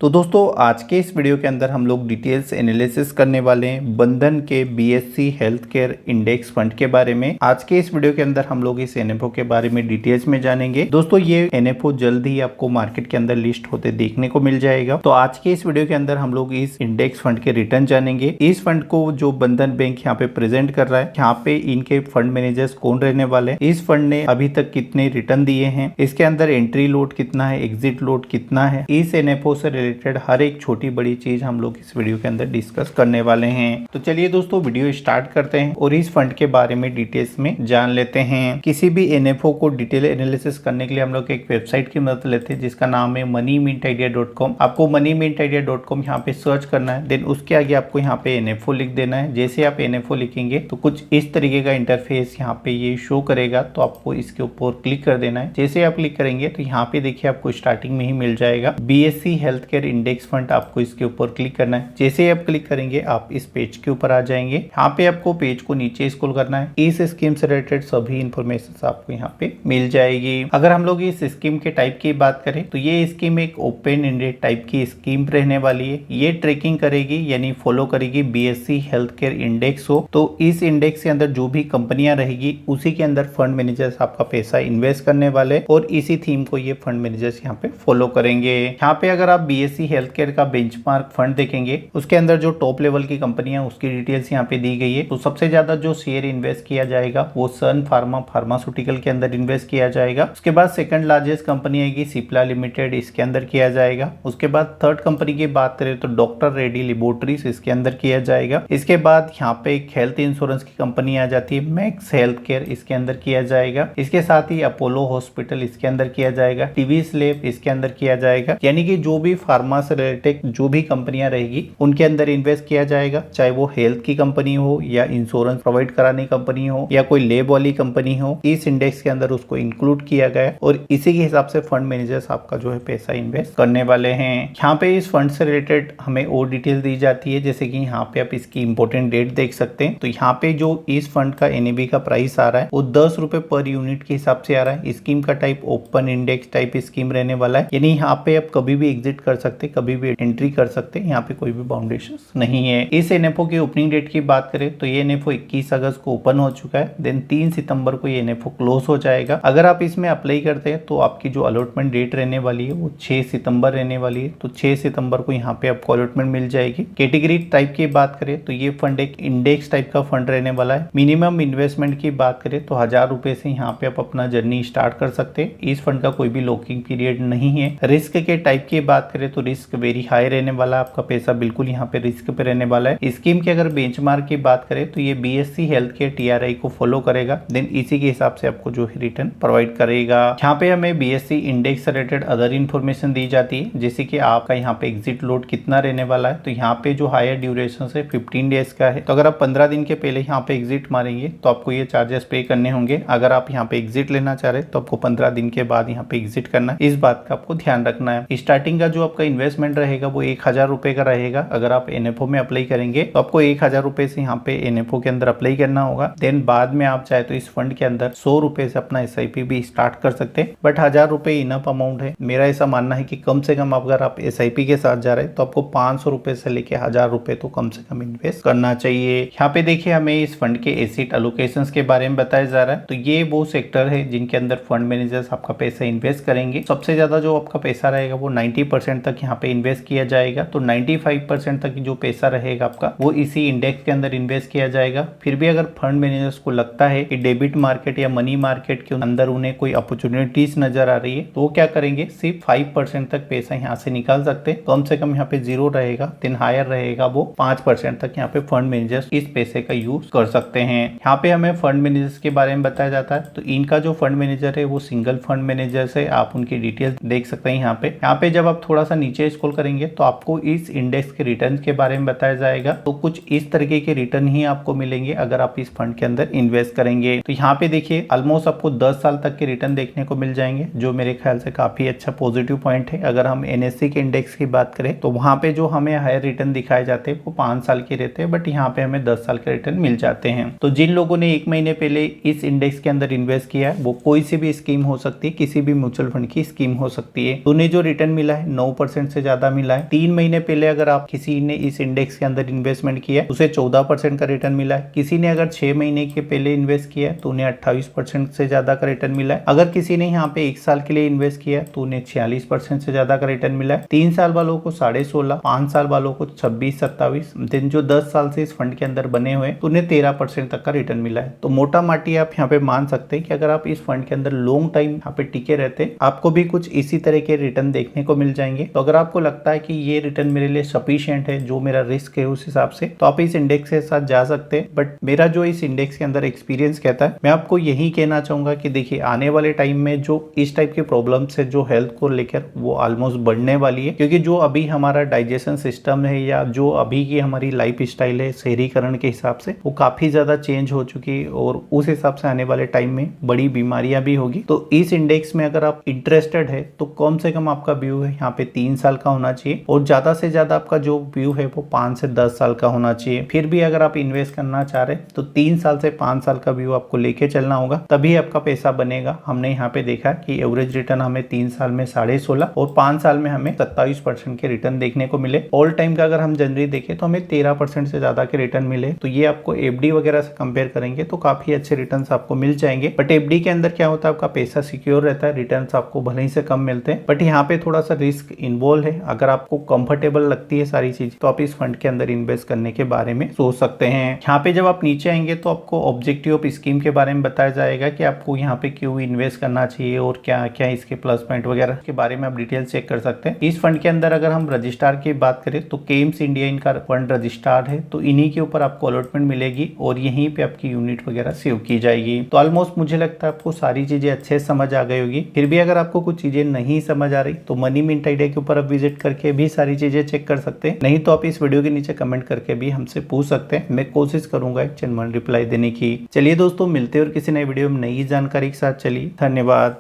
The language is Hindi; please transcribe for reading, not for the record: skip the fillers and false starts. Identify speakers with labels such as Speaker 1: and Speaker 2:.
Speaker 1: तो दोस्तों आज के इस वीडियो के अंदर हम लोग डिटेल्स एनालिसिस करने वाले हैं बंधन के BSc health care index fund के बारे में। आज के इस वीडियो के अंदर हम लोग इस एनएफओ के बारे में डिटेल्स में जानेंगे। दोस्तों ये एनएफओ जल्द ही आपको मार्केट के अंदर लिस्ट होते देखने को मिल जाएगा। तो आज के इस वीडियो के अंदर हम लोग इस इंडेक्स फंड के रिटर्न जानेंगे। इस फंड को जो बंधन बैंक यहाँ पे प्रेजेंट कर रहा है, यहाँ पे इनके फंड मैनेजर्स कौन रहने वाले हैं, इस फंड ने अभी तक कितने रिटर्न दिए हैं, इसके अंदर एंट्री लोड कितना है, एग्जिट लोड कितना है, इस एनएफओ से रिलेटेड हर एक छोटी बड़ी चीज हम लोग इस वीडियो के अंदर डिस्कस करने वाले हैं। तो चलिए दोस्तों वीडियो स्टार्ट करते हैं और इस फंड के बारे में डिटेल्स में जान लेते हैं। किसी भी एनएफओ को डिटेल एनालिसिस करने के लिए हम लोग एक वेबसाइट की मदद लेते हैं जिसका नाम है moneymintidia.com। आपको moneymintidia.com यहाँ पे सर्च करना है, देन उसके आगे आपको यहाँ पे एनएफओ लिख देना है। जैसे आप एनएफओ लिखेंगे तो कुछ इस तरीके का इंटरफेस यहाँ पे ये शो करेगा, तो आपको इसके ऊपर क्लिक कर देना है। जैसे आप क्लिक करेंगे तो यहाँ पे देखिए आपको स्टार्टिंग में ही मिल जाएगा BSc health care index fund. आपको इसके ऊपर क्लिक करना है। जैसे ही आप क्लिक करेंगे आप इस पेज के ऊपर आ जाएंगे। यहाँ पे आपको पेज को नीचे स्क्रॉल करना है। इस स्कीम से रिलेटेड सभी इंफॉर्मेशन आपको यहाँ पे मिल जाएगी। अगर हम लोग इस स्कीम के टाइप की बात करें तो ये स्कीम एक ओपन एंडेड टाइप की स्कीम रहने वाली है। ये ट्रैकिंग करेगी यानी फॉलो करेगी बीएससी हेल्थ केयर इंडेक्स हो। तो इस इंडेक्स के अंदर जो भी कंपनियां रहेगी उसी के अंदर फंड मैनेजर्स आपका पैसा इन्वेस्ट करने वाले और इसी थीम को ये फंड मैनेजर्स यहाँ पे फॉलो करेंगे। यहाँ पे अगर आप बीएससी हेल्थ केयर का बेंचमार्क फंड देखेंगे उसके अंदर जो टॉप लेवल की कंपनियां उसकी डिटेल्स यहाँ पे दी गई है। तो सबसे ज्यादा जो शेयर इन्वेस्ट किया जाएगा वो सन फार्मा फार्मास्यूटिकल के अंदर इन्वेस्ट किया जाएगा। उसके बाद सेकंड लार्जेस्ट कंपनी आएगी सिप्ला लिमिटेड, इसके अंदर किया जाएगा। उसके बाद थर्ड कंपनी की बात करें तो डॉक्टर रेड्डी लेबोरेटरीज, इसके अंदर किया जाएगा। इसके बाद यहाँ पे एक हेल्थ इंश्योरेंस की कंपनी आ जाती है मैक्स हेल्थ केयर, इसके अंदर किया जाएगा। इसके साथ ही अपोलो हॉस्पिटल इसके अंदर किया जाएगा, टीवी स्लेब इसके अंदर किया जाएगा। यानी कि जो भी फार्मा से रिलेटेड जो भी कंपनियां रहेगी उनके अंदर इन्वेस्ट किया जाएगा, चाहे वो हेल्थ की कंपनी हो या इंश्योरेंस प्रोवाइड कराने कंपनी हो या कोई लैब वाली कंपनी हो। इस इंडेक्स के अंदर उसको इंक्लूड किया गया और इसी के हिसाब से फंड मैनेजर्स आपका जो है पैसा इन्वेस्ट करने वाले हैं। यहाँ पे इस फंड से रिलेटेड हमें और डिटेल दी जाती है, जैसे कि यहाँ पे आप इसकी इंपॉर्टेंट डेट देख सकते हैं। तो यहाँ पे जो इस फंड का एनएबी का प्राइस आ रहा है वो 10 रुपए पर यूनिट के हिसाब से आ रहा है। स्कीम का type open index type scheme रहने वाला है, यानी यहाँ पे आप कभी भी एग्जिट कर सकते, कभी भी एंट्री कर सकते हैं। यहाँ पे कोई भी बाउंडेशंस नहीं है। इस एनएफओ की ओपनिंग डेट की बात करें तो ये एनएफओ 21 अगस्त को ओपन हो चुका है, देन 3 सितंबर को ये एनएफओ क्लोज हो जाएगा। अगर आप इसमें अप्लाई करते हैं तो आपकी जो अलॉटमेंट डेट रहने वाली है वो 6 सितंबर रहने वाली है। तो 6 सितंबर को यहाँ पे आपको अलॉटमेंट मिल जाएगी। कैटेगरी टाइप की बात करें तो ये फंड एक इंडेक्स टाइप का फंड रहने वाला है। मिनिमम इन्वेस्टमेंट की बात करें तो 1000 रुपए से यहाँ पे आप अपना जर्नी स्टार्ट कर सकते हैं। इस फंड का कोई भी लॉकिंग पीरियड नहीं है। रिस्क के टाइप की बात करें तो रिस्क वेरी हाई रहने वाला है, आपका पैसा बिल्कुल यहाँ पे रिस्क पे रहने वाला है। स्कीम की अगर बेंचमार्क की बात करें तो ये बीएससी हेल्थ केयर टीआरआई को फॉलो करेगा, देन इसी के हिसाब से आपको जो है रिटर्न प्रोवाइड करेगा। यहाँ पे हमें बीएससी इंडेक्स से रिलेटेड अदर इन्फॉर्मेशन दी जाती है, जैसे कि आपका यहाँ पे एग्जिट लोड कितना रहने वाला है। तो यहाँ पे जो हायर ड्यूरेशन है 15 डेज का है। तो अगर आप 15 दिन के पहले यहाँ पे एग्जिट मारेंगे तो आपको ये चार्जेस पे करने होंगे। अगर आप यहाँ पे एग्जिट लेना चाह रहे तो आपको 15 दिन के बाद यहाँ पे एग्जिट करना है, इस बात का आपको ध्यान रखना है। स्टार्टिंग का जो आपका इन्वेस्टमेंट रहेगा वो 1000 रुपए का रहेगा। अगर आप एनएफओ में अप्लाई करेंगे तो आपको 1000 रुपए से यहाँ पे एनएफओ के अंदर अप्लाई करना होगा। देन बाद में आप चाहे तो इस फंड के अंदर 100 रुपए से अपना एसआईपी भी स्टार्ट कर सकते हैं, बट 1000 रुपए इनफ अमाउंट है। मेरा ऐसा मानना है कि कम से कम अगर आप एसआईपी के साथ जा रहे हैं तो आपको 500 रुपए से लेके 1000 रुपए तो कम से कम इन्वेस्ट करना चाहिए। यहाँ पे देखिए हमें इस फंड के एसेट एलोकेशन के बारे में बताया जा रहा है। तो ये वो सेक्टर है जिनके अंदर फंड मैनेजर्स आपका पैसा इन्वेस्ट करेंगे। सबसे ज्यादा जो आपका पैसा रहेगा वो 90% तक यहाँ पे इन्वेस्ट किया जाएगा। तो 95% तक जो पैसा रहेगा आपका वो इसी इंडेक्स के अंदर इन्वेस्ट किया जाएगा। फिर भी अगर फंड मैनेजर्स को लगता है कि डेबिट मार्केट या मनी मार्केट के अंदर उन्हें कोई अपॉर्चुनिटीज नजर आ रही है तो वो क्या करेंगे, सिर्फ 5% तक पैसा यहाँ से निकाल सकते हैं। कम से कम यहाँ पे 0 रहेगा, देन हायर रहेगा वो 5% तक यहाँ पे फंड मैनेजर्स इस पैसे का यूज कर सकते हैं। यहाँ पे हमें फंड मैनेजर्स के बारे में बताया जाता है। तो इनका जो फंड मैनेजर है वो सिंगल फंड मैनेजर है। आप उनकी डिटेल्स देख सकते हैं। यहाँ पे जब आप थोड़ा सा नीचे स्क्रॉल करेंगे तो आपको इस इंडेक्स के रिटर्न के बारे में बताया जाएगा। तो कुछ इस तरीके के रिटर्न ही आपको मिलेंगे अगर आप इस फंड के अंदर इन्वेस्ट करेंगे। तो यहाँ पे देखिए ऑलमोस्ट आपको 10 साल तक के रिटर्न देखने को मिल जाएंगे, जो मेरे ख्याल से काफी अच्छा पॉजिटिव पॉइंट है। अगर हम एनएससी के इंडेक्स की बात करें तो वहां पे जो हमें हायर रिटर्न दिखाए जाते हैं वो 5 साल के रहते हैं, बट यहाँ पे हमें 10 साल के रिटर्न मिल जाते हैं। तो जिन लोगों ने 1 महीने पहले इस इंडेक्स के अंदर इन्वेस्ट किया है वो कोई सी भी स्कीम हो सकती है, किसी भी म्यूचुअल फंड की स्कीम हो सकती है। तो उन्हें जो रिटर्न मिला है 14% से ज्यादा मिला है। 3 महीने पहले अगर आप किसी ने इस इंडेक्स के अंदर इन्वेस्टमेंट किया है उसे 14% का रिटर्न मिला है। किसी ने अगर 6 महीने के पहले इन्वेस्ट किया है तो उन्हें 28% से ज्यादा का रिटर्न मिला है। अगर किसी ने यहाँ पे 1 साल के लिए इन्वेस्ट किया तो उन्हें 46% से ज्यादा का रिटर्न मिला है। 3 साल वालों को 16.5, 5 साल वालों को 26-27, दिन जो 10 साल से इस फंड के अंदर बने हुए तो उन्हें 13% तक का रिटर्न मिला है। तो मोटा माटी आप यहाँ पे मान सकते हैं कि अगर आप इस फंड के अंदर लॉन्ग टाइम यहाँ पे टिके रहते आपको भी कुछ इसी तरह के रिटर्न देखने को मिल जाएंगे। तो अगर आपको लगता है कि ये रिटर्न मेरे लिए सफिशिएंट है, जो मेरा रिस्क है उस हिसाब से, तो आप इस इंडेक्स के साथ जा सकते हैं। बट मेरा जो इस इंडेक्स के अंदर एक्सपीरियंस कहता है, मैं आपको यही कहना चाहूंगा कि देखिए आने वाले टाइम में जो इस टाइप के प्रॉब्लम्स है जो हेल्थ को लेकर वो ऑलमोस्ट बढ़ने वाली है, क्योंकि जो अभी हमारा डाइजेशन सिस्टम है या जो अभी की हमारी लाइफ स्टाइल है शहरीकरण के हिसाब से वो काफी ज्यादा चेंज हो चुकी है और उस हिसाब से आने वाले टाइम में बड़ी बीमारियां भी होगी। तो इस इंडेक्स में अगर आप इंटरेस्टेड है तो कम से कम आपका व्यू है यहाँ पे 3 साल का होना चाहिए और ज्यादा से ज्यादा आपका जो व्यू है वो 5 से 10 साल का होना चाहिए। फिर भी अगर आप इन्वेस्ट करना चाह रहे तो 3 साल से 5 साल का व्यू आपको लेके चलना होगा, तभी आपका पैसा बनेगा। हमने यहाँ पे देखा कि एवरेज रिटर्न हमें 3 साल में 16.5 और 5 साल में हमें 27% के रिटर्न देखने को मिले। ऑल टाइम का अगर हम जनरली देखें तो हमें 13% से ज्यादा के रिटर्न मिले। तो ये आपको एफडी वगैरह से कंपेयर करेंगे तो काफी अच्छे रिटर्न आपको मिल जाएंगे। बट एफडी के अंदर क्या होता है, आपका पैसा सिक्योर रहता है, रिटर्न आपको भले ही से कम मिलते हैं, बट यहाँ पे थोड़ा सा रिस्क इन्वॉल्व है। अगर आपको कंफर्टेबल लगती है सारी चीज तो आप इस फंड के अंदर इन्वेस्ट करने के बारे में सोच सकते हैं। यहाँ पे जब आप नीचे आएंगे तो आपको ऑब्जेक्टिव ऑफ स्कीम के बारे में बताया जाएगा कि आपको यहाँ पे क्यों इन्वेस्ट करना चाहिए और क्या क्या इसके प्लस पॉइंट वगैरह के बारे में आप डिटेल चेक कर सकते हैं। इस फंड के अंदर अगर हम रजिस्ट्रार की बात करें तो केम्स इंडिया इनका फंड रजिस्ट्रार है, तो इन्हीं के ऊपर आपको अलॉटमेंट मिलेगी और यहीं पे आपकी यूनिट वगैरह सेव की जाएगी। तो ऑलमोस्ट मुझे लगता है आपको सारी चीजें अच्छे से समझ आ गई होगी। फिर भी अगर आपको कुछ चीजें नहीं समझ आ रही तो मनी मिंट आइडिया के ऊपर आप विजिट करके भी सारी चीजें चेक कर सकते हैं, नहीं तो आप इस वीडियो के नीचे कमेंट करके भी हमसे पूछ सकते हैं। मैं कोशिश करूंगा एक जेन्युइन रिप्लाई देने की। चलिए दोस्तों, मिलते हैं और किसी नए वीडियो में नई जानकारी के साथ। चलिए, धन्यवाद।